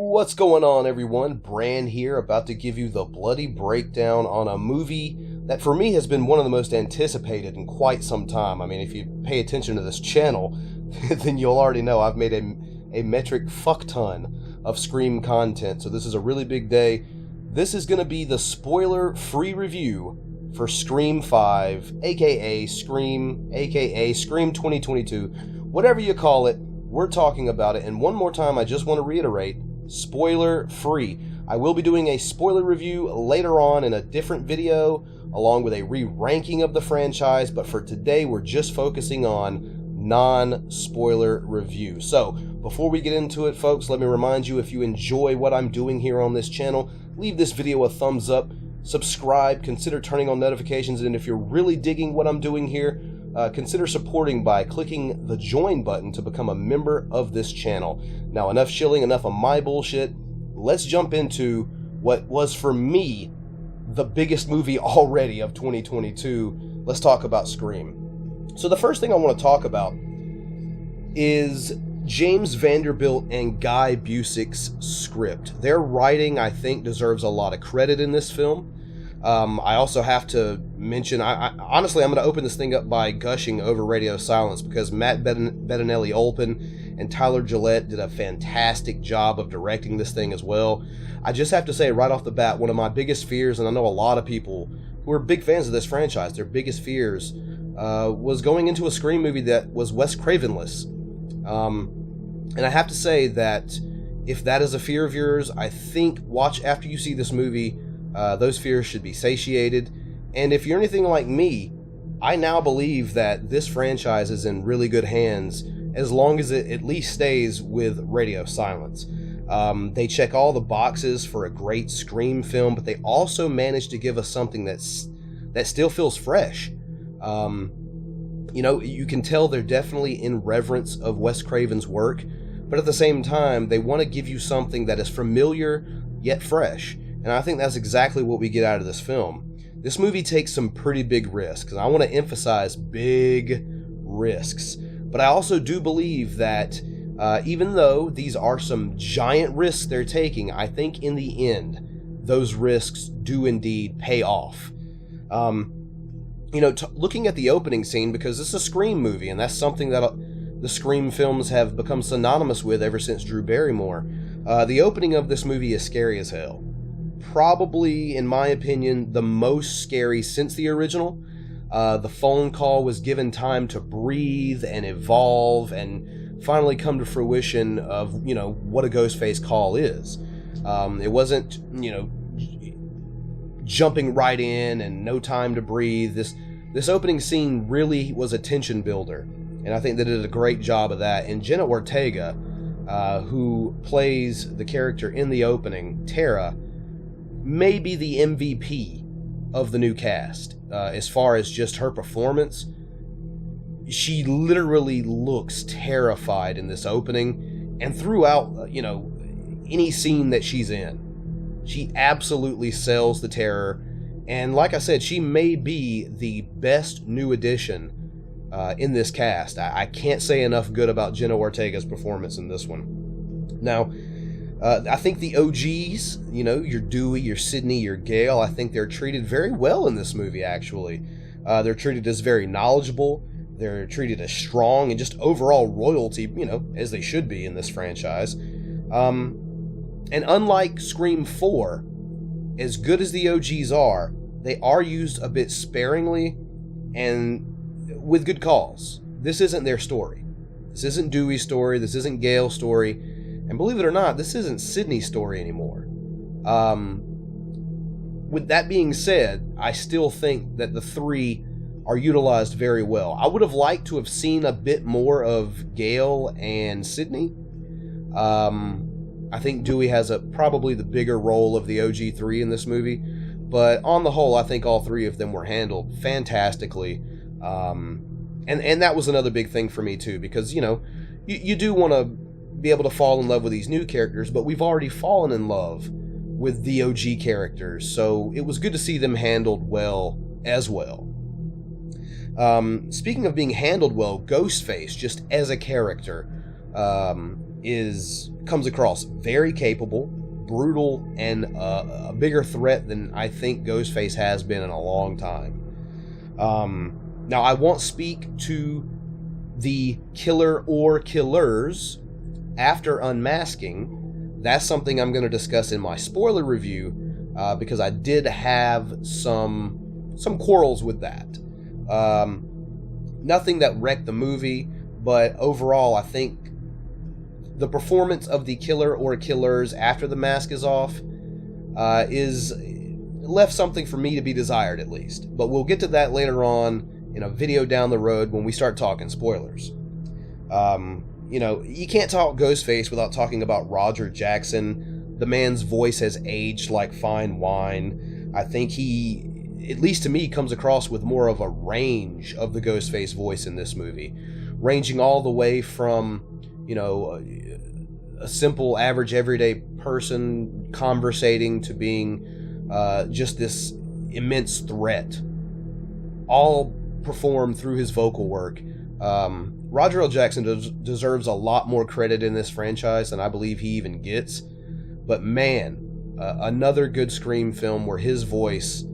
What's going on, everyone? Bran here, about to give you the bloody breakdown on a movie that for me has been one of the most anticipated in quite some time. I mean, if you pay attention to this channel, then you'll already know I've made a metric fuck ton of Scream content, so this is a really big day. This is going to be the spoiler-free review for Scream 5, aka Scream 2022, whatever you call it. We're talking about it, and one more time, I just want to reiterate, spoiler free. I will be doing a spoiler review later on in a different video, along with a re-ranking of the franchise, but for today, we're just focusing on non-spoiler review. So, before we get into it, folks, let me remind you, if you enjoy what I'm doing here on this channel, leave this video a thumbs up, subscribe, consider turning on notifications, and if you're really digging what I'm doing here, consider supporting by clicking the join button to become a member of this channel. Now, enough shilling, enough of my bullshit. Let's jump into what was, for me, the biggest movie already of 2022. Let's talk about Scream. So the first thing I want to talk about is James Vanderbilt and Guy Busick's script. Their writing, I think, deserves a lot of credit in this film. I also have to mention, honestly, I'm going to open this thing up by gushing over Radio Silence, because Matt Bettinelli-Olpin and Tyler Gillette did a fantastic job of directing this thing as well. I just have to say right off the bat, one of my biggest fears, and I know a lot of people who are big fans of this franchise, their biggest fears was going into a Scream movie that was Wes Cravenless. And I have to say that if that is a fear of yours, I think watch after you see this movie. Those fears should be satiated. And if you're anything like me, I now believe that this franchise is in really good hands as long as it at least stays with Radio Silence. They check all the boxes for a great Scream film, but they also manage to give us something that still feels fresh. You know, you can tell they're definitely in reverence of Wes Craven's work, but at the same time, they want to give you something that is familiar yet fresh. And I think that's exactly what we get out of this film. This movie takes some pretty big risks, and I want to emphasize big risks. But I also do believe that even though these are some giant risks they're taking, I think in the end, those risks do indeed pay off. You know, looking at the opening scene, because this is a Scream movie, and that's something that the Scream films have become synonymous with ever since Drew Barrymore. The opening of this movie is scary as hell. Probably, in my opinion, the most scary since the original. The phone call was given time to breathe and evolve and finally come to fruition of, you know, what a Ghostface call is. It wasn't, you know, jumping right in and no time to breathe. This opening scene really was a tension builder, and I think they did a great job of that. And Jenna Ortega, who plays the character in the opening, Tara, may be the MVP of the new cast. As far as just her performance, she literally looks terrified in this opening, and throughout, you know, any scene that she's in. She absolutely sells the terror, and like I said, she may be the best new addition in this cast. I can't say enough good about Jenna Ortega's performance in this one. Now, I think the OGs, you know, your Dewey, your Sidney, your Gale, I think they're treated very well in this movie, actually. They're treated as very knowledgeable, they're treated as strong, and just overall royalty, you know, as they should be in this franchise. And unlike Scream 4, as good as the OGs are, they are used a bit sparingly and with good cause. This isn't their story. This isn't Dewey's story, this isn't Gale's story, and believe it or not, this isn't Sidney's story anymore. With that being said, I still think that the three are utilized very well. I would have liked to have seen a bit more of Gale and Sidney. I think Dewey has probably the bigger role of the OG three in this movie, but on the whole, I think all three of them were handled fantastically. And that was another big thing for me too, because, you know, you do want to be able to fall in love with these new characters, but we've already fallen in love with the OG characters, so it was good to see them handled well as well. Speaking of being handled well, Ghostface, just as a character, is comes across very capable, brutal, and a bigger threat than I think Ghostface has been in a long time. Now, I won't speak to the killer or killers after unmasking. That's something I'm going to discuss in my spoiler review, because I did have some quarrels with that. Nothing that wrecked the movie, but overall, I think the performance of the killer or killers after the mask is off is left something for me to be desired, at least. But we'll get to that later on in a video down the road when we start talking spoilers. You can't talk Ghostface without talking about Roger Jackson. The man's voice has aged like fine wine. I think he, at least to me, comes across with more of a range of the Ghostface voice in this movie, ranging all the way from, a simple, average, everyday person conversating to being just this immense threat, all performed through his vocal work. Roger L. Jackson deserves a lot more credit in this franchise than I believe he even gets. But man, another good Scream film where his voice,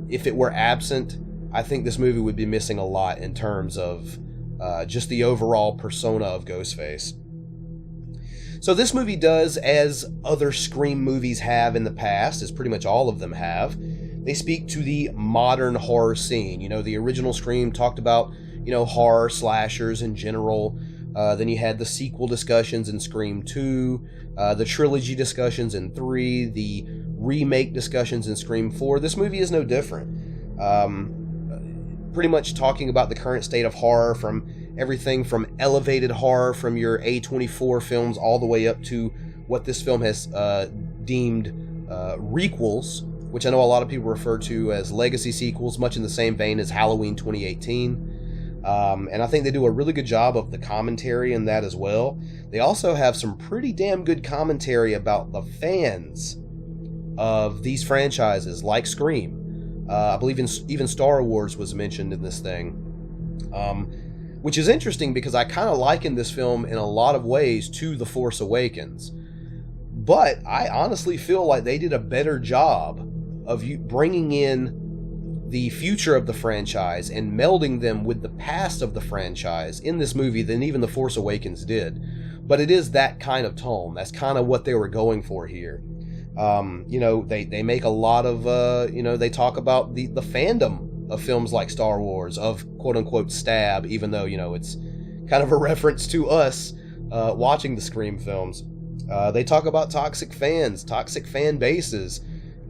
if it were absent, I think this movie would be missing a lot in terms of just the overall persona of Ghostface. So this movie does, as other Scream movies have in the past, as pretty much all of them have, they speak to the modern horror scene. The original Scream talked about, horror slashers in general. Then you had the sequel discussions in Scream 2, the trilogy discussions in 3, the remake discussions in Scream 4. This movie is no different. Pretty much talking about the current state of horror, from everything from elevated horror from your A24 films all the way up to what this film has deemed requels, which I know a lot of people refer to as legacy sequels, much in the same vein as Halloween 2018. And I think they do a really good job of the commentary in that as well. They also have some pretty damn good commentary about the fans of these franchises, like Scream. I believe even Star Wars was mentioned in this thing. Which is interesting because I kind of liken this film in a lot of ways to The Force Awakens. But I honestly feel like they did a better job of bringing in the future of the franchise and melding them with the past of the franchise in this movie than even The Force Awakens did. But it is that kind of tone. That's kind of what they were going for here. They make a lot of, they talk about the fandom of films like Star Wars, of quote-unquote stab, even though, it's kind of a reference to us watching the Scream films. They talk about toxic fans, toxic fan bases.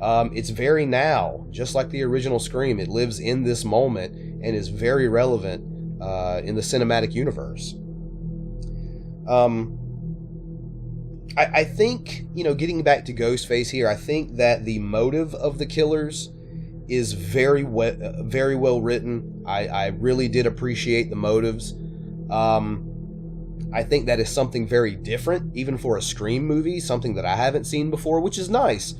It's very now, just like the original Scream. It lives in this moment and is very relevant in the cinematic universe. I think, getting back to Ghostface here, I think that the motive of the killers is very well written. I really did appreciate the motives. I think that is something very different, even for a Scream movie, something that I haven't seen before, which is nice.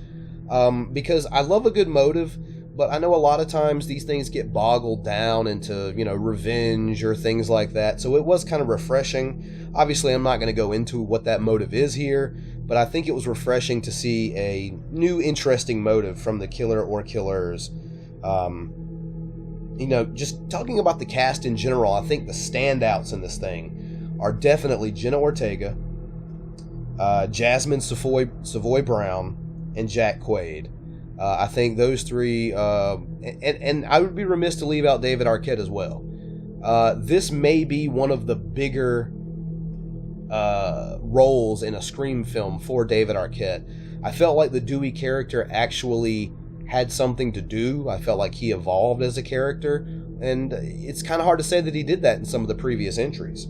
Because I love a good motive, but I know a lot of times these things get boggled down into, revenge or things like that. So it was kind of refreshing. Obviously, I'm not going to go into what that motive is here, but I think it was refreshing to see a new, interesting motive from the killer or killers. Just talking about the cast in general, I think the standouts in this thing are definitely Jenna Ortega, Jasmine Savoy Brown, and Jack Quaid. I think those three, and I would be remiss to leave out David Arquette as well. This may be one of the bigger roles in a Scream film for David Arquette. I felt like the Dewey character actually had something to do. I felt like he evolved as a character, and it's kind of hard to say that he did that in some of the previous entries.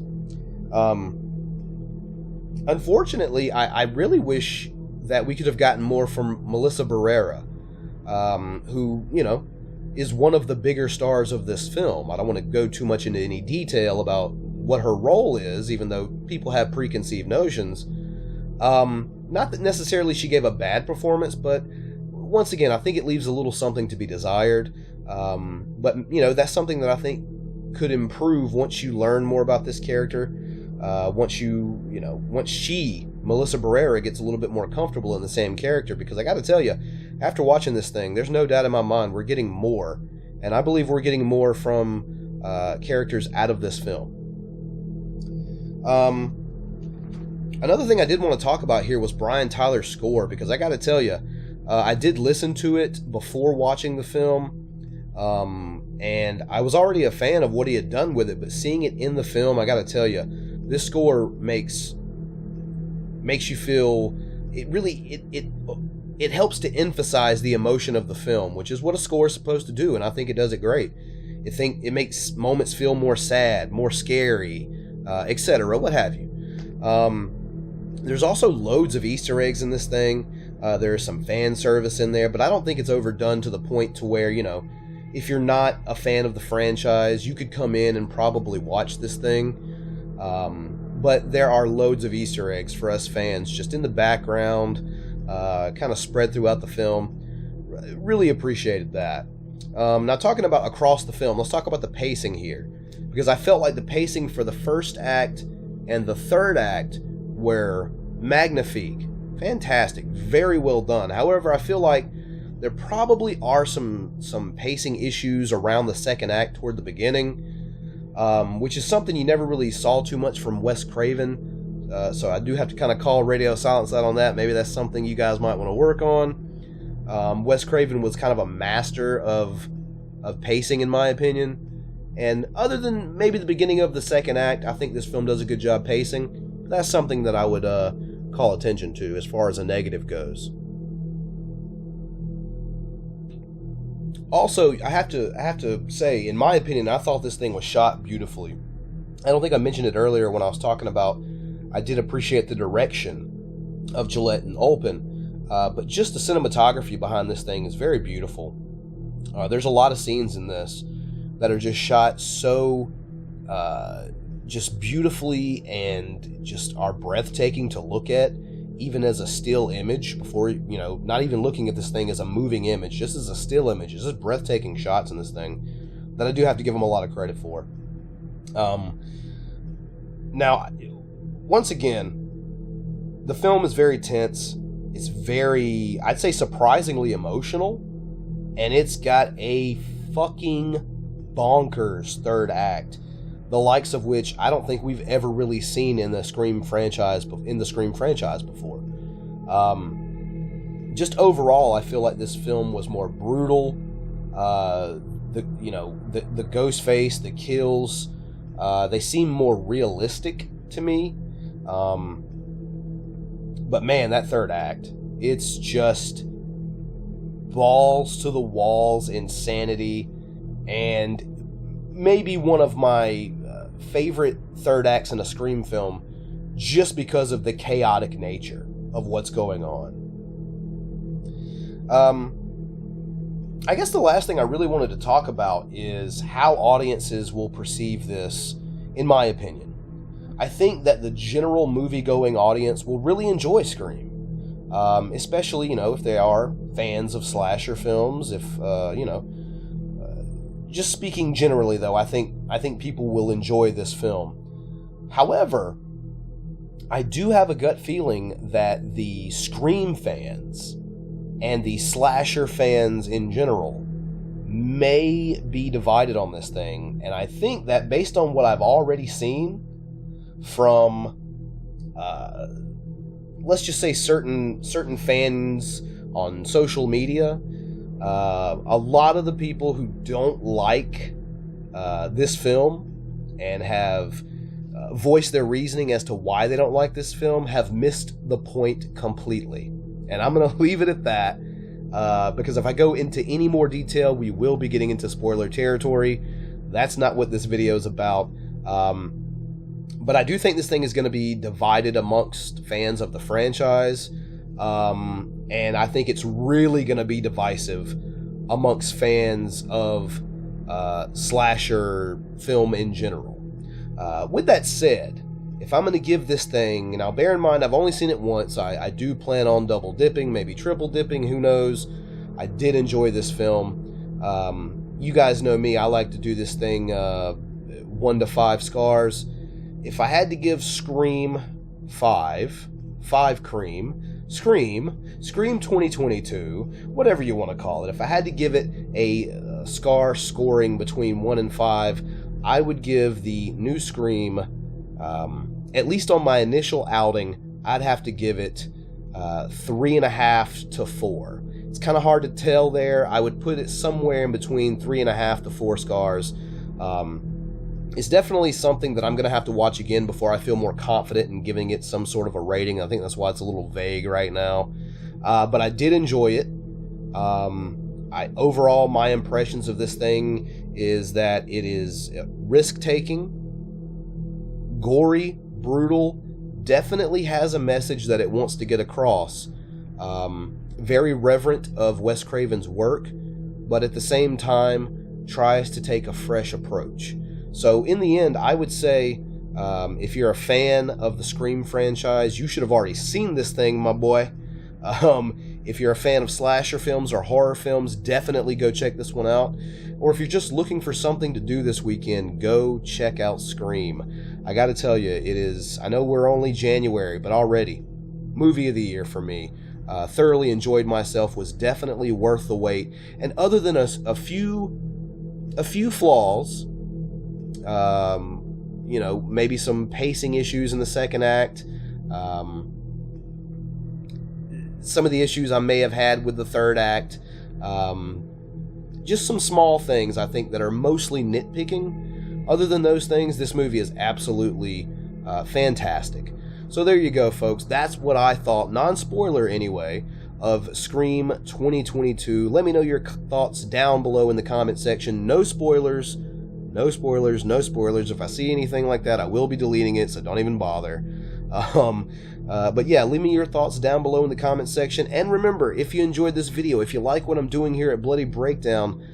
Unfortunately, I really wish that we could have gotten more from Melissa Barrera, who, is one of the bigger stars of this film. I don't want to go too much into any detail about what her role is, even though people have preconceived notions. Not that necessarily she gave a bad performance, but once again, I think it leaves a little something to be desired. But, that's something that I think could improve once you learn more about this character. once Melissa Barrera gets a little bit more comfortable in the same character, because I got to tell you, after watching this thing, there's no doubt in my mind we're getting more, and I believe we're getting more from characters out of this film. Another thing I did want to talk about here was Brian Tyler's score, because I got to tell you, I did listen to it before watching the film, and I was already a fan of what he had done with it, but seeing it in the film, I got to tell you, this score makes you feel, it helps to emphasize the emotion of the film, which is what a score is supposed to do, and I think it does it great. It makes moments feel more sad, more scary, etc., what have you. There's also loads of Easter eggs in this thing. There's some fan service in there, but I don't think it's overdone to the point to where, if you're not a fan of the franchise, you could come in and probably watch this thing. But there are loads of Easter eggs for us fans just in the background, kind of spread throughout the film. Really appreciated that. Now, talking about across the film, let's talk about the pacing here, because I felt like the pacing for the first act and the third act were magnifique, fantastic, very well done. However, I feel like there probably are some pacing issues around the second act toward the beginning, which is something you never really saw too much from Wes Craven. So I do have to kind of call Radio Silence out on that. Maybe that's something you guys might want to work on. Wes Craven was kind of a master of pacing, in my opinion. And other than maybe the beginning of the second act, I think this film does a good job pacing. That's something that I would call attention to as far as a negative goes. Also, I have to say, in my opinion, I thought this thing was shot beautifully. I don't think I mentioned it earlier when I was talking about I did appreciate the direction of Gillette and Olpen, but just the cinematography behind this thing is very beautiful. There's a lot of scenes in this that are just shot so just beautifully and just are breathtaking to look at, even as a still image, before, not even looking at this thing as a moving image, just as a still image. It's just breathtaking shots in this thing that I do have to give them a lot of credit for. Now, once again, the film is very tense. It's very, I'd say, surprisingly emotional, and it's got a fucking bonkers third act, the likes of which I don't think we've ever really seen in the Scream franchise before. Just overall, I feel like this film was more brutal. The ghost face, the kills, they seem more realistic to me. But man, that third act, it's just balls to the walls insanity, and maybe one of my favorite third acts in a Scream film, just because of the chaotic nature of what's going on. I guess the last thing I really wanted to talk about is how audiences will perceive this, in my opinion. I think that the general movie-going audience will really enjoy Scream, especially, if they are fans of slasher films, if, just speaking generally, though, I think people will enjoy this film. However, I do have a gut feeling that the Scream fans and the slasher fans in general may be divided on this thing, and I think that based on what I've already seen from, let's just say certain fans on social media, a lot of the people who don't like this film and have voiced their reasoning as to why they don't like this film have missed the point completely. And I'm going to leave it at that, because if I go into any more detail, we will be getting into spoiler territory. That's not what this video is about. But I do think this thing is going to be divided amongst fans of the franchise. And I think it's really going to be divisive amongst fans of slasher film in general. With that said, if I'm going to give this thing, now bear in mind I've only seen it once, I do plan on double dipping, maybe triple dipping, who knows. I did enjoy this film. You guys know me, I like to do this thing 1 to 5 scars. if I had to give Scream 5 cream, Scream 2022, whatever you want to call it, if I had to give it a scoring between 1 and 5, I would give the new Scream, at least on my initial outing, I'd have to give it 3.5 to 4. It's kind of hard to tell there. I would put it somewhere in between 3.5 to 4 scars. It's definitely something that I'm going to have to watch again before I feel more confident in giving it some sort of a rating. I think that's why it's a little vague right now. But I did enjoy it. Overall, my impressions of this thing is that it is risk-taking, gory, brutal, definitely has a message that it wants to get across. Very reverent of Wes Craven's work, but at the same time tries to take a fresh approach. So in the end, I would say if you're a fan of the Scream franchise, you should have already seen this thing, my boy. If you're a fan of slasher films or horror films, definitely go check this one out. Or if you're just looking for something to do this weekend, go check out Scream. I gotta tell you, it is, I know we're only January, but already, movie of the year for me. Thoroughly enjoyed myself, was definitely worth the wait. And other than a few flaws, maybe some pacing issues in the second act, some of the issues I may have had with the third act, just some small things I think that are mostly nitpicking. Other than those things, this movie is absolutely fantastic. So there you go, folks. That's what I thought, non-spoiler anyway, of Scream 2022. Let me know your thoughts down below in the comment section. No spoilers. No spoilers, no spoilers. If I see anything like that, I will be deleting it, so don't even bother. But yeah, leave me your thoughts down below in the comment section. And remember, if you enjoyed this video, if you like what I'm doing here at Bloody Breakdown,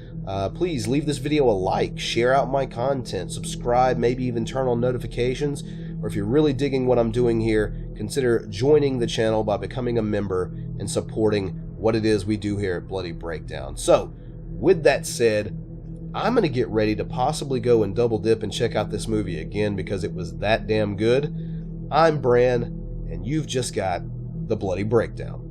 please leave this video a like, share out my content, subscribe, maybe even turn on notifications. Or if you're really digging what I'm doing here, consider joining the channel by becoming a member and supporting what it is we do here at Bloody Breakdown. So, with that said, I'm going to get ready to possibly go and double dip and check out this movie again because it was that damn good. I'm Bran, and you've just got the Bloody Breakdown.